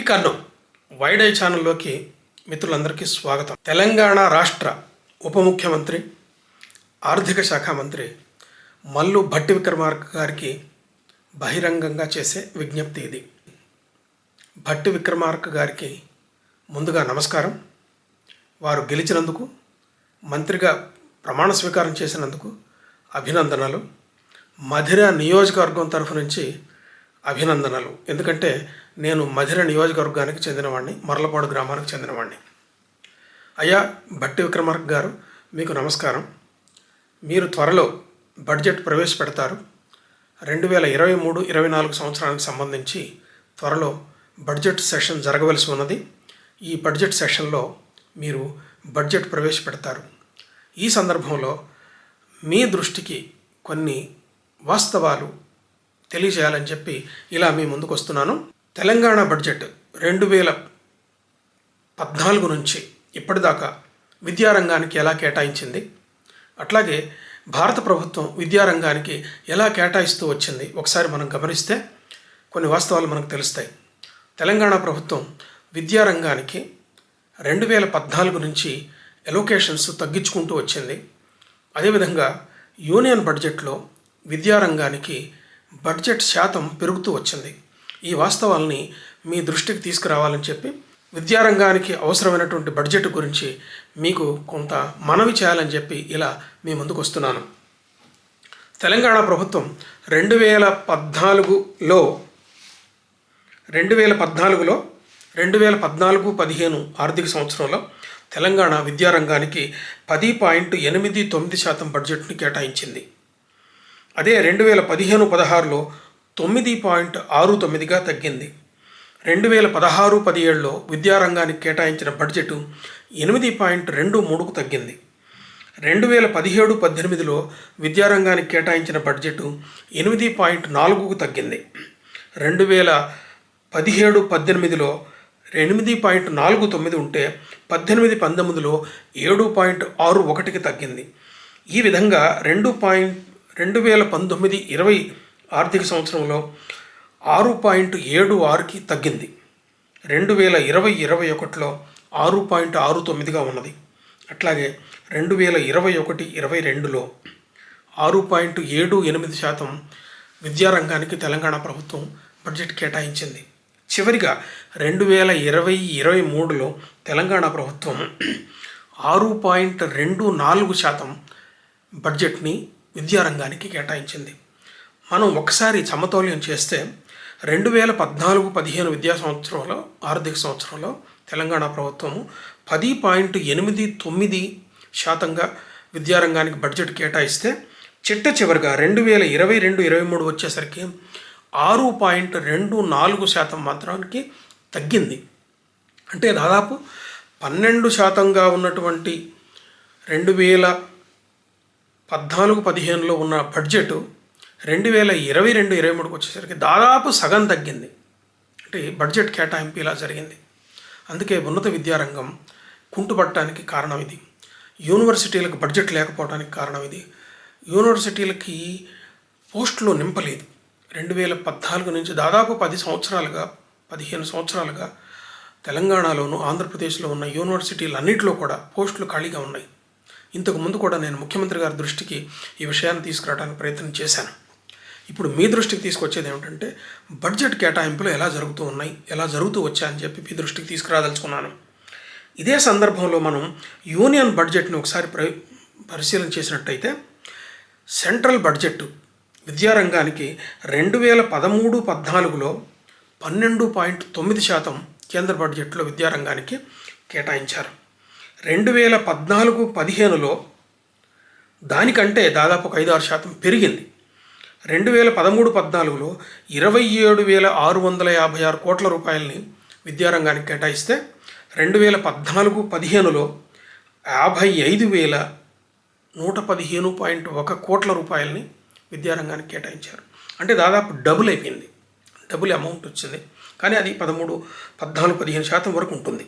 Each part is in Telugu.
కర్ణం వైడ్ ఐ ఛానల్లోకి మిత్రులందరికీ స్వాగతం. తెలంగాణ రాష్ట్ర ఉప ముఖ్యమంత్రి ఆర్థిక శాఖ మంత్రి మల్లు భట్టి విక్రమార్క గారికి బహిరంగంగా చేసే విజ్ఞప్తి ఇది. భట్టి విక్రమార్క గారికి ముందుగా నమస్కారం. వారు గెలిచినందుకు, మంత్రిగా ప్రమాణ స్వీకారం చేసినందుకు అభినందనలు. మధిర నియోజకవర్గం తరఫు నుంచి అభినందనలు. ఎందుకంటే నేను మధిర నియోజకవర్గానికి చెందినవాడిని, మర్లపాడు గ్రామానికి చెందినవాడిని. అయ్యా భట్టి విక్రమార్క గారు, మీకు నమస్కారం. మీరు త్వరలో బడ్జెట్ ప్రవేశపెడతారు. 2023-24 సంవత్సరానికి సంబంధించి త్వరలో బడ్జెట్ సెషన్ జరగవలసి ఉన్నది. ఈ బడ్జెట్ సెషన్లో మీరు బడ్జెట్ ప్రవేశపెడతారు. ఈ సందర్భంలో మీ దృష్టికి కొన్ని వాస్తవాలు తెలియజేయాలని చెప్పి ఇలా మీ ముందుకు వస్తున్నాను. తెలంగాణ బడ్జెట్ 2014 నుంచి ఇప్పటిదాకా విద్యారంగానికి ఎలా కేటాయించింది, అట్లాగే భారత ప్రభుత్వం విద్యారంగానికి ఎలా కేటాయిస్తూ వచ్చింది ఒకసారి మనం గమనిస్తే కొన్ని వాస్తవాలు మనకు తెలుస్తాయి. తెలంగాణ ప్రభుత్వం విద్యారంగానికి 2014 నుంచి ఎలోకేషన్స్ తగ్గించుకుంటూ వచ్చింది. అదేవిధంగా యూనియన్ బడ్జెట్లో విద్యారంగానికి బడ్జెట్ శాతం పెరుగుతూ వచ్చింది. ఈ వాస్తవాల్ని మీ దృష్టికి తీసుకురావాలని చెప్పి విద్యారంగానికి అవసరమైనటువంటి బడ్జెట్ గురించి మీకు కొంత మనవి చేయాలని చెప్పి ఇలా మీ ముందుకు వస్తున్నాను. తెలంగాణ ప్రభుత్వం 2014-15 ఆర్థిక సంవత్సరంలో తెలంగాణ విద్యారంగానికి 10.89% బడ్జెట్ని కేటాయించింది. అదే 2015-16లో 9.69గా తగ్గింది. 2016-17లో విద్యారంగానికి కేటాయించిన బడ్జెట్ 8.23కు తగ్గింది. 2017-18లో విద్యారంగానికి కేటాయించిన బడ్జెట్ 8.4కు తగ్గింది. 2017-18లో 8.49 ఉంటే 18-19లో 7.61కి తగ్గింది. ఈ విధంగా 2019-20 ఆర్థిక సంవత్సరంలో 6.76కి తగ్గింది. 2020-21లో 6.69గా ఉన్నది. అట్లాగే 2021-22లో 6.78% విద్యారంగానికి తెలంగాణ ప్రభుత్వం బడ్జెట్ కేటాయించింది. చివరిగా 2020-23లో తెలంగాణ ప్రభుత్వం 6.24% బడ్జెట్ని విద్యారంగానికి కేటాయించింది. మనం ఒకసారి సమతౌల్యం చేస్తే 2014-15 విద్యా సంవత్సరంలో ఆర్థిక సంవత్సరంలో తెలంగాణ ప్రభుత్వము 10.89% విద్యారంగానికి బడ్జెట్ కేటాయిస్తే చిట్ట చివరిగా 2022-23 వచ్చేసరికి 6.24% మాత్రానికి తగ్గింది. అంటే దాదాపు 12%గా ఉన్నటువంటి 2014-15లో ఉన్న బడ్జెట్ 2022-23 వచ్చేసరికి దాదాపు సగం తగ్గింది. అంటే బడ్జెట్ కేటాయింపు ఇలా జరిగింది. అందుకే ఉన్నత విద్యారంగం కుంటుపడటానికి కారణం ఇది. యూనివర్సిటీలకు బడ్జెట్ లేకపోవడానికి కారణం ఇది. యూనివర్సిటీలకి పోస్టులు నింపలేదు. 2014 నుంచి దాదాపు 15 సంవత్సరాలుగా తెలంగాణలోను ఆంధ్రప్రదేశ్లో ఉన్న యూనివర్సిటీలు అన్నింటిలో కూడా పోస్టులు ఖాళీగా ఉన్నాయి. ఇంతకు ముందు కూడా నేను ముఖ్యమంత్రి గారి దృష్టికి ఈ విషయాన్ని తీసుకురావడానికి ప్రయత్నం చేశాను. ఇప్పుడు మీ దృష్టికి తీసుకొచ్చేది ఏమిటంటే బడ్జెట్ కేటాయింపులు ఎలా జరుగుతూ ఉన్నాయి, ఎలా జరుగుతూ వచ్చాయని చెప్పి మీ దృష్టికి తీసుకురాదలుచుకున్నాను. ఇదే సందర్భంలో మనం యూనియన్ బడ్జెట్ని ఒకసారి పరిశీలన చేసినట్టయితే సెంట్రల్ బడ్జెట్ విద్యారంగానికి 2013-14లో 12.9% కేంద్ర బడ్జెట్లో విద్యారంగానికి కేటాయించారు. 2014-15లో దానికంటే దాదాపు 5-6% పెరిగింది. 2013-14లో 27,656 కోట్ల రూపాయలని విద్యారంగానికి కేటాయిస్తే 2014-15లో 55,115.1 కోట్ల రూపాయలని విద్యారంగానికి కేటాయించారు. అంటే దాదాపు డబుల్ అయిపోయింది, డబుల్ అమౌంట్ వచ్చింది. కానీ అది 13-14-15% వరకు ఉంటుంది.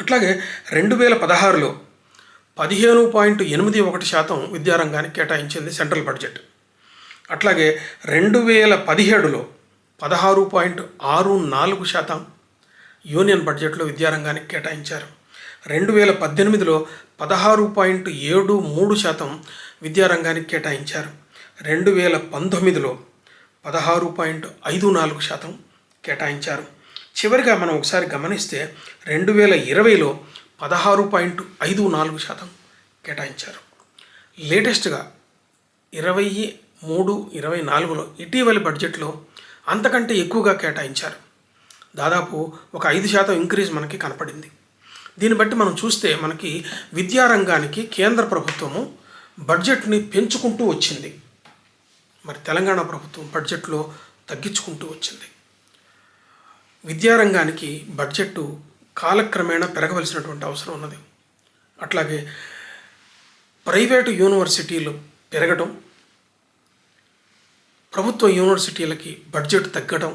అట్లాగే 2016లో 15.81% విద్యారంగానికి కేటాయించింది సెంట్రల్ బడ్జెట్. అట్లాగే 2017లో 16.64%, యూనియన్ బడ్జెట్లో విద్యారంగానికి కేటాయించారు. 2018లో 16.73% విద్యారంగానికి కేటాయించారు. 2019లో 16.54% కేటాయించారు. చివరిగా మనం ఒకసారి గమనిస్తే 2020లో 16.54% కేటాయించారు. లేటెస్ట్గా 23-24లో ఇటీవలి బడ్జెట్లో అంతకంటే ఎక్కువగా కేటాయించారు. దాదాపు ఒక 5% ఇంక్రీజ్ మనకి కనపడింది. దీన్ని బట్టి మనం చూస్తే మనకి విద్యారంగానికి కేంద్ర ప్రభుత్వము బడ్జెట్ని పెంచుకుంటూ వచ్చింది. మరి తెలంగాణ ప్రభుత్వం బడ్జెట్లో తగ్గించుకుంటూ వచ్చింది. విద్యారంగానికి బడ్జెట్ కాలక్రమేణా పెరగవలసినటువంటి అవసరం ఉన్నది. అట్లాగే ప్రైవేటు యూనివర్సిటీలు పెరగడం, ప్రభుత్వ యూనివర్సిటీలకి బడ్జెట్ తగ్గడం,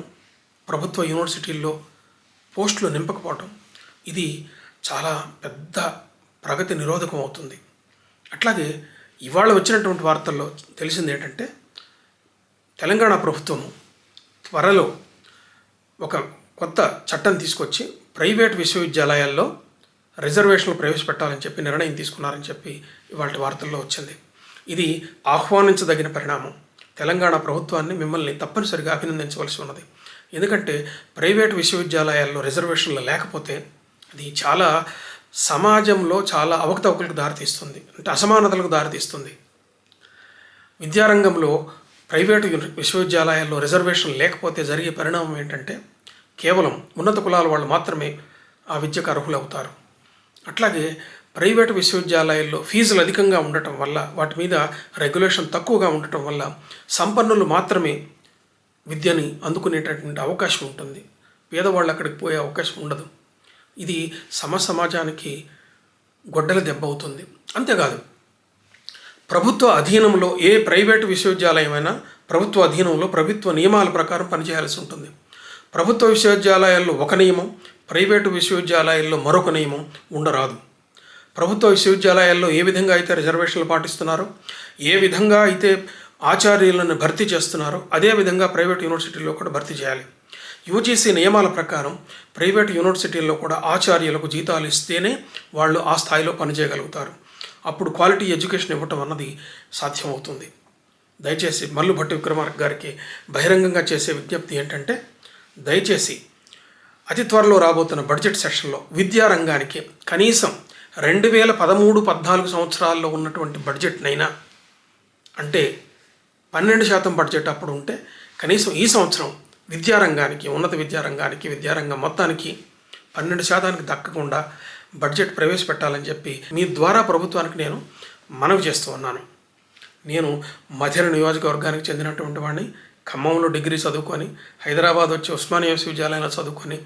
ప్రభుత్వ యూనివర్సిటీల్లో పోస్టులు నింపకపోవటం, ఇది చాలా పెద్ద ప్రగతి నిరోధకం అవుతుంది. అట్లాగే ఇవాళ వచ్చినటువంటి వార్తల్లో తెలిసింది ఏంటంటే తెలంగాణ ప్రభుత్వం త్వరలో ఒక కొత్త చట్టం తీసుకొచ్చి ప్రైవేట్ విశ్వవిద్యాలయాల్లో రిజర్వేషన్లు ప్రవేశపెట్టాలని చెప్పి నిర్ణయం తీసుకున్నారని చెప్పి ఇవాళ వార్తల్లో వచ్చింది. ఇది ఆహ్వానించదగిన పరిణామం. తెలంగాణ ప్రభుత్వాన్ని మిమ్మల్ని తప్పనిసరిగా అభినందించవలసి ఉన్నది. ఎందుకంటే ప్రైవేట్ విశ్వవిద్యాలయాల్లో రిజర్వేషన్లు లేకపోతే అది చాలా సమాజంలో చాలా అవకతవకలకు దారితీస్తుంది, అంటే అసమానతలకు దారితీస్తుంది. విద్యారంగంలో ప్రైవేటు విశ్వవిద్యాలయాల్లో రిజర్వేషన్ లేకపోతే జరిగే పరిణామం ఏంటంటే కేవలం ఉన్నత కులాల వాళ్ళు మాత్రమే ఆ విద్యకు అర్హులవుతారు. అట్లాగే ప్రైవేటు విశ్వవిద్యాలయాల్లో ఫీజులు అధికంగా ఉండటం వల్ల, వాటి మీద రెగ్యులేషన్ తక్కువగా ఉండటం వల్ల సంపన్నులు మాత్రమే విద్యని అందుకునేటటువంటి అవకాశం ఉంటుంది. పేదవాళ్ళు అక్కడికి పోయే అవకాశం ఉండదు. ఇది సమాజానికి గొడ్డల దెబ్బ అవుతుంది. అంతేకాదు, ప్రభుత్వ అధీనంలో ఏ ప్రైవేటు విశ్వవిద్యాలయమైనా ప్రభుత్వ అధీనంలో ప్రభుత్వ నియమాల ప్రకారం పనిచేయాల్సి ఉంటుంది. ప్రభుత్వ విశ్వవిద్యాలయాల్లో ఒక నియమం, ప్రైవేటు విశ్వవిద్యాలయాల్లో మరొక నియమం ఉండరాదు. ప్రభుత్వ విశ్వవిద్యాలయాల్లో ఏ విధంగా అయితే రిజర్వేషన్లు పాటిస్తున్నారో, ఏ విధంగా అయితే ఆచార్యులను భర్తీ చేస్తున్నారో, అదేవిధంగా ప్రైవేట్ యూనివర్సిటీల్లో కూడా భర్తీ చేయాలి. యూజీసీ నియమాల ప్రకారం ప్రైవేట్ యూనివర్సిటీల్లో కూడా ఆచార్యులకు జీతాలు ఇస్తేనే వాళ్ళు ఆ స్థాయిలో పనిచేయగలుగుతారు. అప్పుడు క్వాలిటీ ఎడ్యుకేషన్ ఇవ్వటం అన్నది సాధ్యమవుతుంది. దయచేసి మల్లు భట్టి విక్రమార్క గారికి బహిరంగంగా చేసే విజ్ఞప్తి ఏంటంటే, దయచేసి అతి త్వరలో రాబోతున్న బడ్జెట్ సెషన్లో విద్యారంగానికి కనీసం 2013-14 సంవత్సరాల్లో ఉన్నటువంటి బడ్జెట్నైనా, అంటే 12% బడ్జెట్ అప్పుడు ఉంటే, కనీసం ఈ సంవత్సరం విద్యారంగానికి, ఉన్నత విద్యారంగానికి, విద్యారంగం మొత్తానికి 12% దక్కకుండా బడ్జెట్ ప్రవేశపెట్టాలని చెప్పి మీ ద్వారా ప్రభుత్వానికి నేను మనవి చేస్తూ ఉన్నాను. నేను మధిర నియోజకవర్గానికి చెందినటువంటి వాడిని. ఖమ్మంలో డిగ్రీ చదువుకొని హైదరాబాద్ వచ్చి ఉస్మానియా విశ్వవిద్యాలయంలో చదువుకొని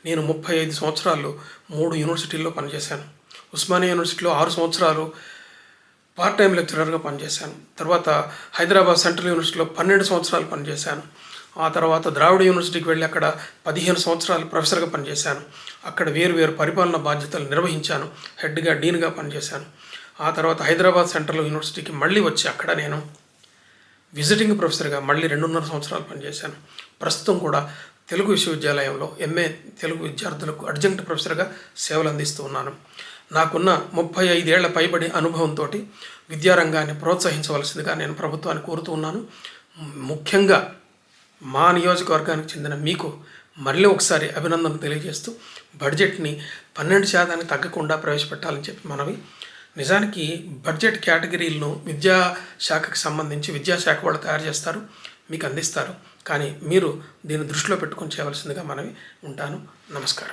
నేను 35 సంవత్సరాలు 3 యూనివర్సిటీల్లో పనిచేశాను. ఉస్మానియా యూనివర్సిటీలో 6 సంవత్సరాలు పార్ట్ టైం లెక్చరర్గా పనిచేశాను. తర్వాత హైదరాబాద్ సెంట్రల్ యూనివర్సిటీలో 12 సంవత్సరాలు పనిచేశాను. ఆ తర్వాత ద్రావిడ యూనివర్సిటీకి వెళ్ళి అక్కడ 15 సంవత్సరాలు ప్రొఫెసర్గా పనిచేశాను. అక్కడ వేరు పరిపాలన బాధ్యతలు నిర్వహించాను. హెడ్గా, డీన్గా పనిచేశాను. ఆ తర్వాత హైదరాబాద్ సెంట్రల్ యూనివర్సిటీకి మళ్ళీ వచ్చి అక్కడ నేను విజిటింగ్ ప్రొఫెసర్గా మళ్ళీ 2.5 సంవత్సరాలు పనిచేశాను. ప్రస్తుతం కూడా తెలుగు విశ్వవిద్యాలయంలో ఎంఏ తెలుగు విద్యార్థులకు అడ్జంక్ట్ ప్రొఫెసర్గా సేవలు అందిస్తూ ఉన్నాను. నాకున్న 35 ఏళ్ల పైబడి అనుభవంతో విద్యారంగాన్ని ప్రోత్సహించవలసిందిగా నేను ప్రభుత్వాన్ని కోరుతూ ఉన్నాను. ముఖ్యంగా మా నియోజకవర్గానికి చెందిన మీకు మళ్ళీ ఒకసారి అభినందనలు తెలియజేస్తూ బడ్జెట్ని 12% తగ్గకుండా ప్రవేశపెట్టాలని చెప్పి మనవి. నిజానికి బడ్జెట్ కేటగిరీలను విద్యాశాఖకి సంబంధించి విద్యాశాఖ వాళ్ళు తయారు చేస్తారు, మీకు అందిస్తారు. కానీ మీరు దీన్ని దృష్టిలో పెట్టుకొని చేయవలసిందిగా మనవి. ఉంటాను. నమస్కారం.